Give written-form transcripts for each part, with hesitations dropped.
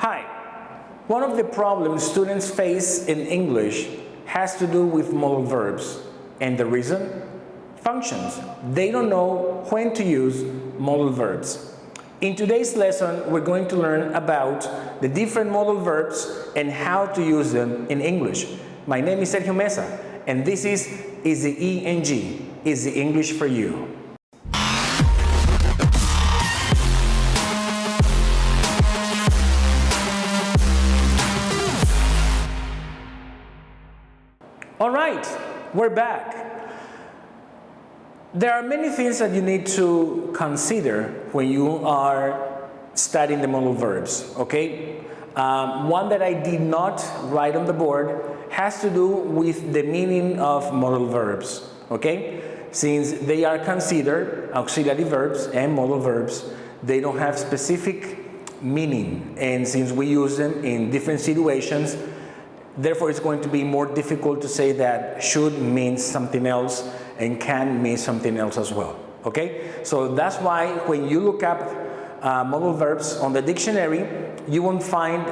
Hi. One of the problems students face in English has to do with modal verbs. And the reason? Functions. They don't know when to use modal verbs. In today's lesson, we're going to learn about the different modal verbs and how to use them in English. My name is Sergio Mesa, and this is the ENG, is the English for you. All right, we're back. There are many things that you need to consider when you are studying the modal verbs, okay? One that I did not write on the board has to do with the meaning of modal verbs, okay? Since they are considered auxiliary verbs and modal verbs, they don't have specific meaning. And since we use them in different situations, therefore it's going to be more difficult to say that should means something else and can mean something else as well, okay? So that's why when you look up modal verbs on the dictionary, you won't find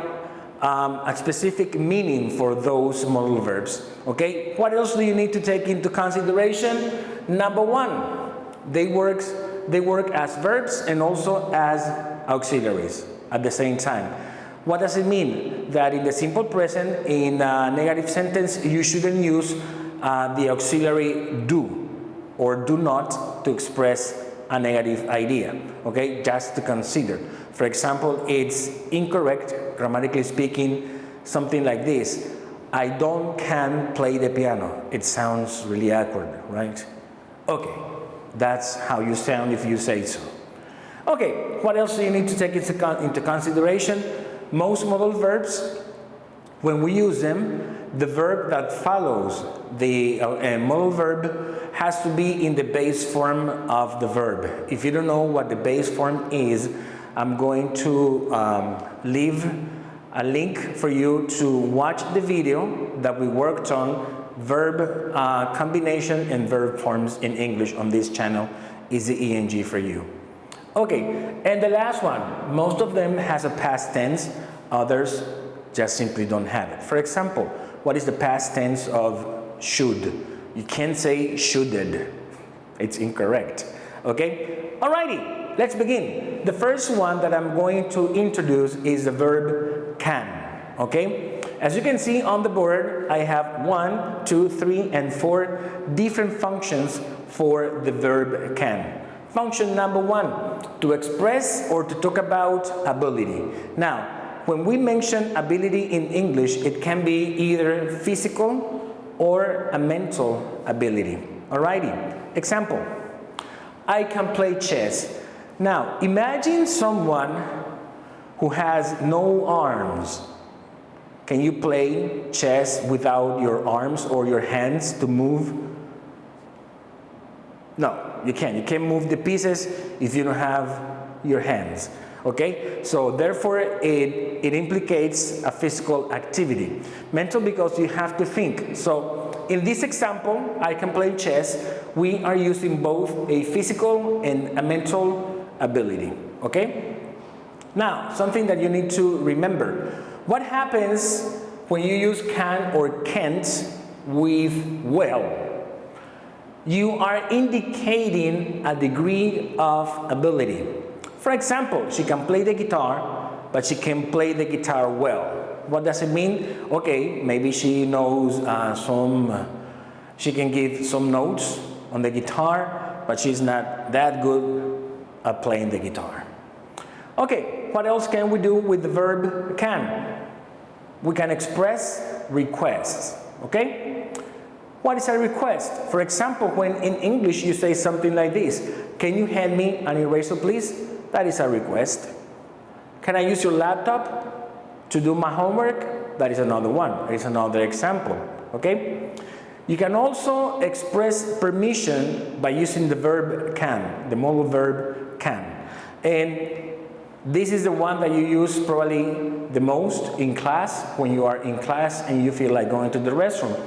a specific meaning for those modal verbs, okay? What else do you need to take into consideration? Number one, they work as verbs and also as auxiliaries at the same time. What does it mean? That in the simple present, in a negative sentence, you shouldn't use the auxiliary do or do not to express a negative idea, okay? Just to consider. For example, it's incorrect, grammatically speaking, something like this. I can play the piano. It sounds really awkward, right? Okay, that's how you sound if you say so. Okay, what else do you need to take into consideration? Most modal verbs, when we use them, the verb that follows the modal verb has to be in the base form of the verb. If you don't know what the base form is, I'm going to leave a link for you to watch the video that we worked on, verb combination and verb forms in English on this channel, is the ENG for you. Okay, and the last one, most of them has a past tense, others just simply don't have it. For example, what is the past tense of should? You can't say shoulded. It's incorrect. Okay? Alrighty, let's begin. The first one that I'm going to introduce is the verb can. Okay? As you can see on the board, I have 1, 2, 3, and 4 different functions for the verb can. Function number 1, to express or to talk about ability. Now, when we mention ability in English, it can be either physical or a mental ability. Alrighty, example, I can play chess. Now, imagine someone who has no arms. Can you play chess without your arms or your hands to move? No, you can't. You can't move the pieces if you don't have your hands. Okay? So therefore, it implicates a physical activity. Mental because you have to think. So in this example, I can play chess. We are using both a physical and a mental ability. Okay? Now, something that you need to remember. What happens when you use can or can't with well? You are indicating a degree of ability. For example, she can play the guitar, but she can play the guitar well. What does it mean? Okay, maybe she knows she can give some notes on the guitar, but she's not that good at playing the guitar. Okay, what else can we do with the verb can? We can express requests, okay? What is a request? For example, when in English you say something like this, can you hand me an eraser please? That is a request. Can I use your laptop to do my homework? That is another one. That is another example, okay? You can also express permission by using the verb can, the modal verb can. And this is the one that you use probably the most in class, when you are in class and you feel like going to the restroom.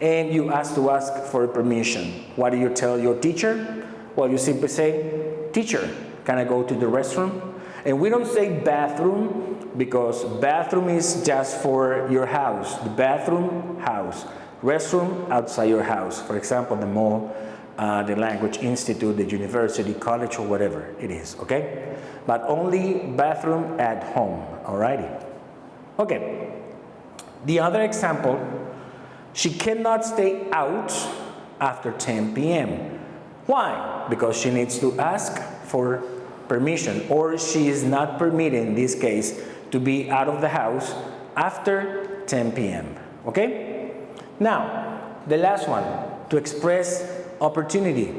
And you ask for permission. What do you tell your teacher? Well, you simply say, teacher, can I go to the restroom? And we don't say bathroom because bathroom is just for your house. The bathroom, house. Restroom, outside your house. For example, the mall, the language institute, the university, college, or whatever it is, okay? But only bathroom at home, alrighty? Okay. The other example, she cannot stay out after 10 p.m. Why? Because she needs to ask for permission, or she is not permitted in this case to be out of the house after 10 p.m. Okay? Now, the last one, to express opportunity.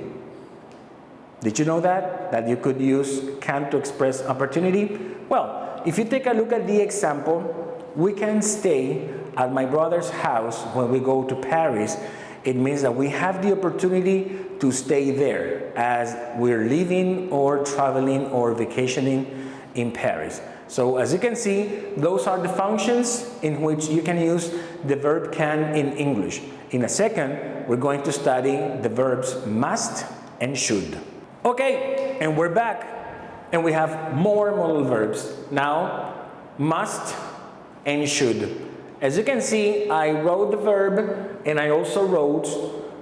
Did you know that? That you could use can to express opportunity? Well, if you take a look at the example, we can stay at my brother's house when we go to Paris. It means that we have the opportunity to stay there as we're living or traveling or vacationing in Paris. So as you can see, those are the functions in which you can use the verb can in English. In a second, we're going to study the verbs must and should. Okay, and we're back, and we have more modal verbs. Now, must and should. As you can see, I wrote the verb, and I also wrote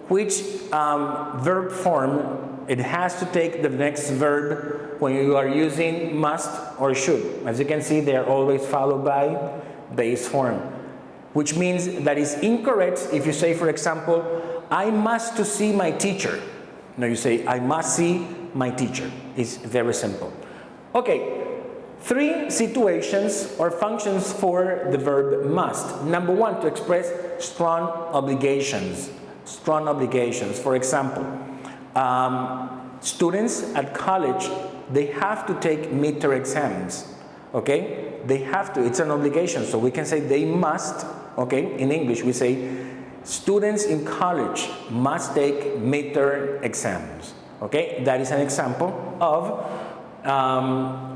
which verb form it has to take the next verb when you are using must or should. As you can see, they are always followed by base form, which means that is incorrect if you say, for example, I must to see my teacher. No, you say, I must see my teacher. It's very simple. Okay, 3 situations or functions for the verb must. Number 1, to express strong obligations. Strong obligations. For example, students at college, they have to take midterm exams. Okay? They have to. It's an obligation. So we can say they must. Okay? In English, we say students in college must take midterm exams. Okay? That is an example of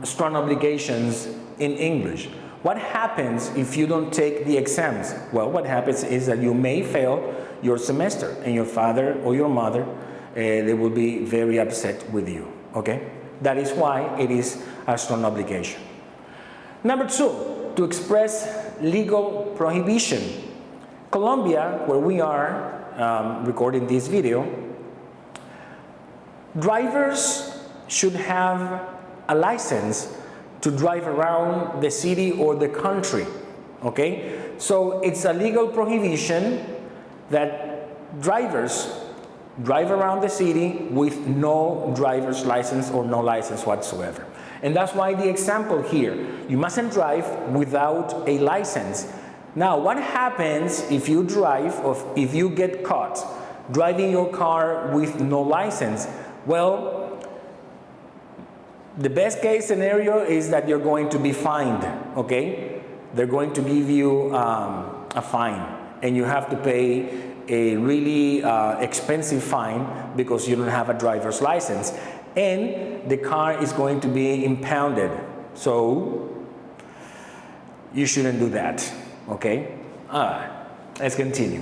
strong obligations in English. What happens if you don't take the exams? Well, what happens is that you may fail your semester, and your father or your mother, they will be very upset with you. Okay? That is why it is a strong obligation. Number 2, to express legal prohibition. Colombia, where we are recording this video, drivers should have a license to drive around the city or the country. Okay? So it's a legal prohibition that drivers drive around the city with no driver's license or no license whatsoever. And that's why the example here, you mustn't drive without a license. Now, what happens if you drive or if you get caught driving your car with no license? Well, the best case scenario is that you're going to be fined, okay? They're going to give you a fine, and you have to pay a really expensive fine because you don't have a driver's license, and the car is going to be impounded. So you shouldn't do that, okay? Let's continue.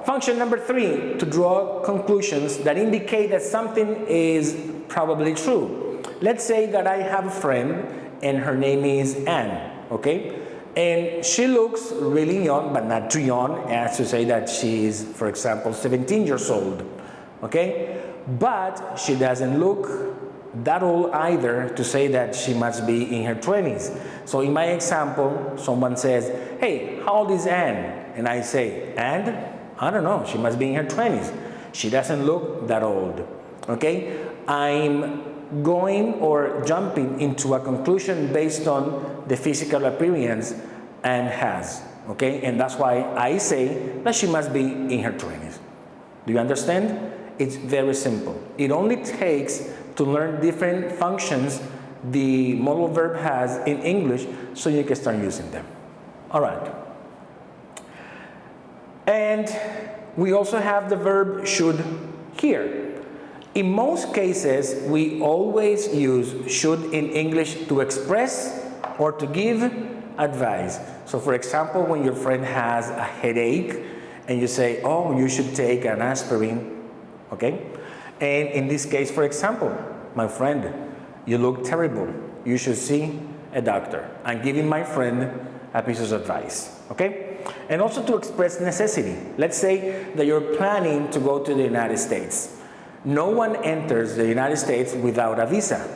Function number 3, to draw conclusions that indicate that something is probably true. Let's say that I have a friend and her name is Anne, okay? And she looks really young, but not too young as to say that she is, for example, 17 years old, okay? But she doesn't look that old either to say that she must be in her 20s. So in my example, someone says, hey, how old is Anne? And I say, Anne? I don't know, she must be in her 20s. She doesn't look that old, okay? I'm going or jumping into a conclusion based on the physical appearance Anne has, okay? And that's why I say that she must be in her 20s. Do you understand? It's very simple. It only takes to learn different functions the modal verb has in English so you can start using them. All right. And we also have the verb should here. In most cases, we always use should in English to express or to give advice. So for example, when your friend has a headache and you say, oh, you should take an aspirin, okay? And in this case, for example, my friend, you look terrible. you should see a doctor. I'm giving my friend a piece of advice, okay? And also to express necessity. Let's say that you're planning to go to the United States. No one enters the United States without a visa,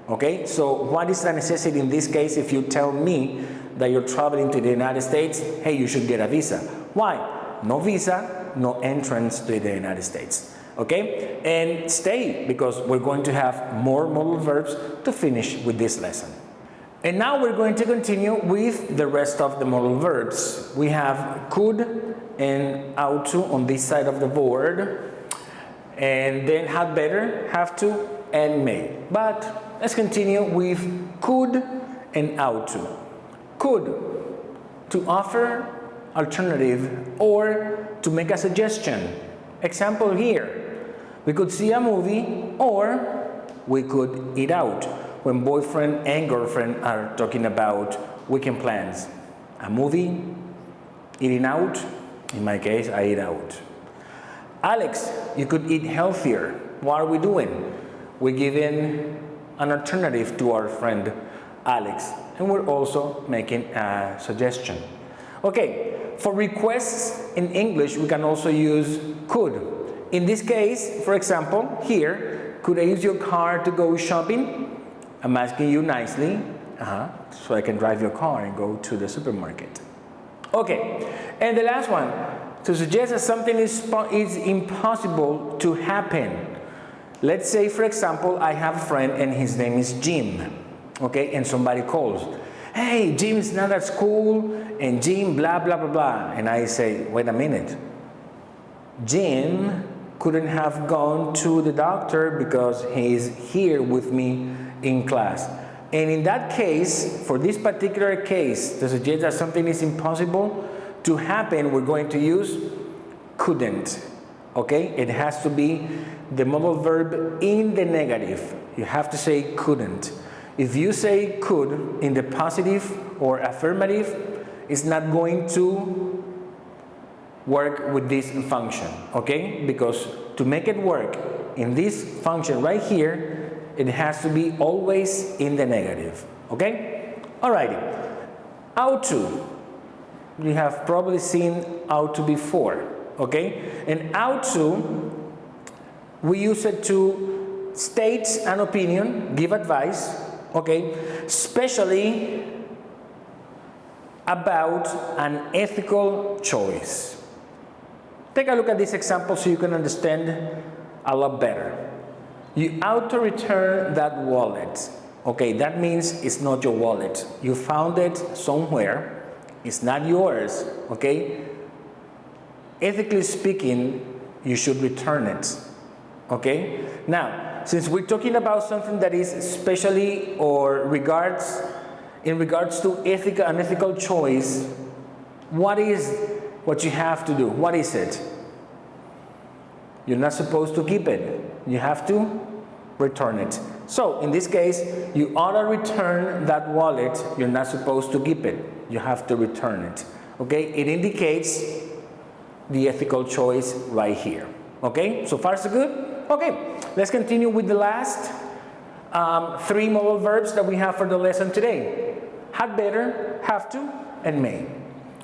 okay? So what is the necessity in this case if you tell me that you're traveling to the United States, hey, you should get a visa? Why? No visa, no entrance to the United States. Okay? And stay, because we're going to have more modal verbs to finish with this lesson. And now we're going to continue with the rest of the modal verbs. We have could and ought to on this side of the board. And then had better, have to, and may. But let's continue with could and ought to. Could, to offer alternative or to make a suggestion. Example here. We could see a movie, or we could eat out, when boyfriend and girlfriend are talking about weekend plans. A movie, eating out, in my case, I eat out. Alex, you could eat healthier. What are we doing? We're giving an alternative to our friend Alex, and we're also making a suggestion. Okay, for requests in English, we can also use could. In this case, for example, here, could I use your car to go shopping? I'm asking you nicely, so I can drive your car and go to the supermarket. Okay, and the last one, to suggest that something is impossible to happen. Let's say, for example, I have a friend and his name is Jim, okay, and somebody calls. Hey, Jim's not at school, and Jim blah, blah, blah, blah. And I say, wait a minute. Jim couldn't have gone to the doctor because he's here with me in class. And in that case, for this particular case, to suggest that something is impossible to happen, we're going to use couldn't, okay? It has to be the modal verb in the negative. You have to say couldn't. If you say could in the positive or affirmative, it's not going to work with this function, okay? Because to make it work in this function right here, it has to be always in the negative, okay? Alrighty, ought to. You have probably seen ought to before, okay? And ought to, we use it to state an opinion, give advice, okay? Especially about an ethical choice. Take a look at this example so you can understand a lot better. You ought to return that wallet. Okay, that means it's not your wallet. You found it somewhere. It's not yours, okay? Ethically speaking, you should return it, okay? Now, since we're talking about something that is especially or in regards to an ethical choice, what is what you have to do? What is it? You're not supposed to keep it. You have to return it. So, in this case, you ought to return that wallet. You're not supposed to keep it. You have to return it. Okay? It indicates the ethical choice right here. Okay? So far, so good? Okay. Let's continue with the last three modal verbs that we have for the lesson today. Had better, have to, and may.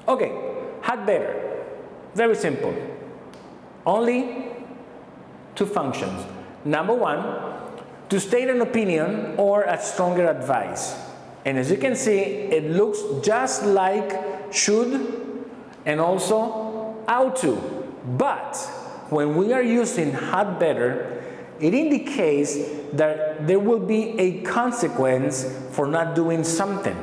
Okay. Had better. Very simple. Only two functions. Number one, to state an opinion or a stronger advice. And as you can see, it looks just like should and also ought to. But when we are using had better, it indicates that there will be a consequence for not doing something.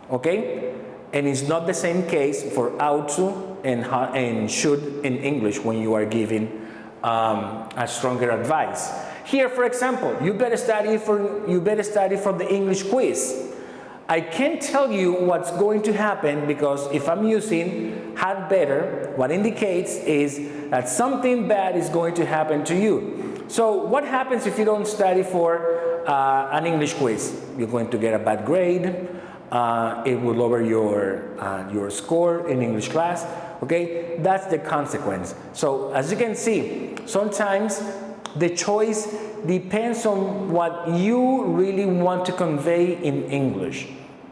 Okay? And it's not the same case for ought to and should in English when you are giving a stronger advice. Here, for example, you better study for the English quiz. I can't tell you what's going to happen because if I'm using had better, what indicates is that something bad is going to happen to you. So what happens if you don't study for an English quiz? You're going to get a bad grade. It will lower your score in English class, okay? That's the consequence. So as you can see, sometimes the choice depends on what you really want to convey in English,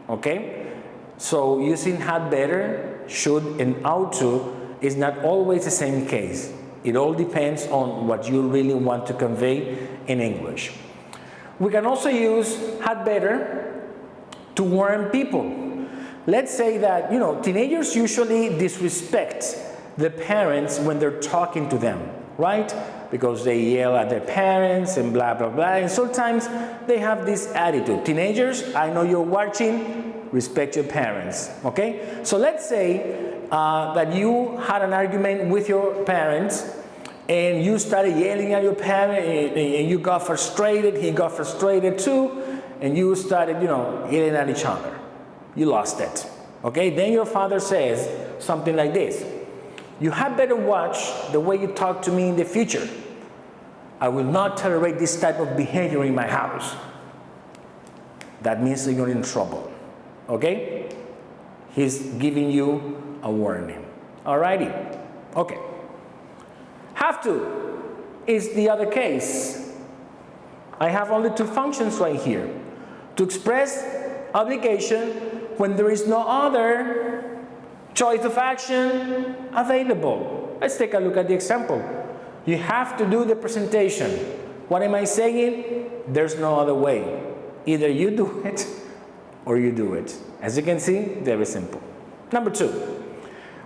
okay? So using had better, should, and ought to is not always the same case. It all depends on what you really want to convey in English. We can also use had better to warn people. Let's say that, teenagers usually disrespect the parents when they're talking to them, right? Because they yell at their parents and blah, blah, blah. And sometimes they have this attitude. Teenagers, I know you're watching, respect your parents, okay? So let's say that you had an argument with your parents and you started yelling at your parent and you got frustrated, he got frustrated too, and you started, yelling at each other. You lost it, okay? Then your father says something like this: you had better watch the way you talk to me in the future. I will not tolerate this type of behavior in my house. That means that you're in trouble, okay? He's giving you a warning. Alrighty, okay. Have to is the other case. I have only two functions right here. To express obligation when there is no other choice of action available. Let's take a look at the example. You have to do the presentation. What am I saying? There's no other way. Either you do it or you do it. As you can see, very simple. Number two,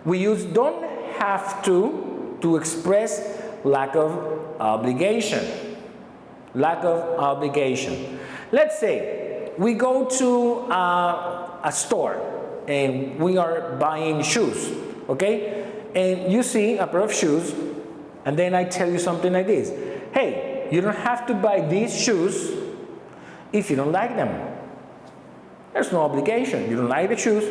we use don't have to express lack of obligation. Lack of obligation. Let's say we go to a store and we are buying shoes, okay? And you see a pair of shoes, and then I tell you something like this: hey, you don't have to buy these shoes if you don't like them. There's no obligation. You don't like the shoes,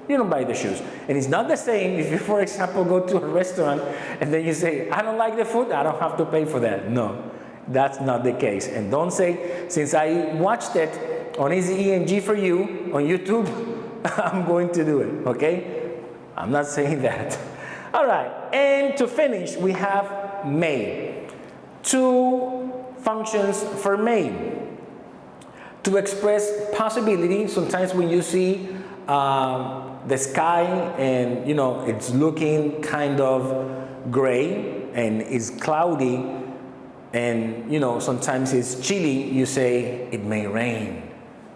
you don't buy the shoes. And it's not the same if you, for example, go to a restaurant and then you say, I don't like the food, I don't have to pay for that. No, that's not the case. And don't say, since I watched it on Easy ENG for you on YouTube, I'm going to do it, okay? I'm not saying that. All right, and to finish, we have may. Two functions for may. To express possibility, sometimes when you see the sky and it's looking kind of gray and it's cloudy and sometimes it's chilly, you say it may rain,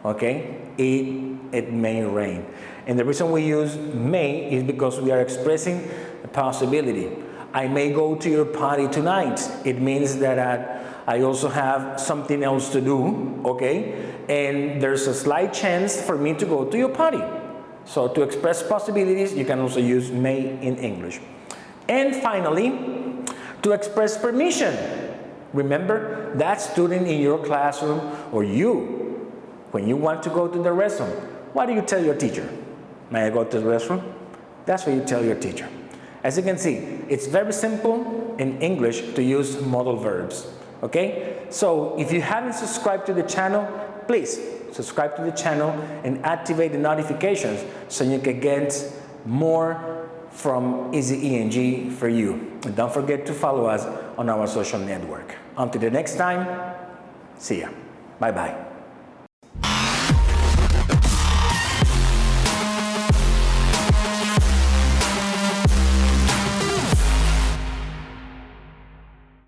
okay? It may rain. And the reason we use may is because we are expressing a possibility. I may go to your party tonight. It means that I also have something else to do, okay? And there's a slight chance for me to go to your party. So to express possibilities, you can also use may in English. And finally, to express permission. Remember, that student in your classroom or you, when you want to go to the restroom, what do you tell your teacher? May I go to the restroom? That's what you tell your teacher. As you can see, it's very simple in English to use modal verbs. Okay? So if you haven't subscribed to the channel, please subscribe to the channel and activate the notifications so you can get more from Easy ENG for you. And don't forget to follow us on our social network. Until the next time, see ya. Bye-bye.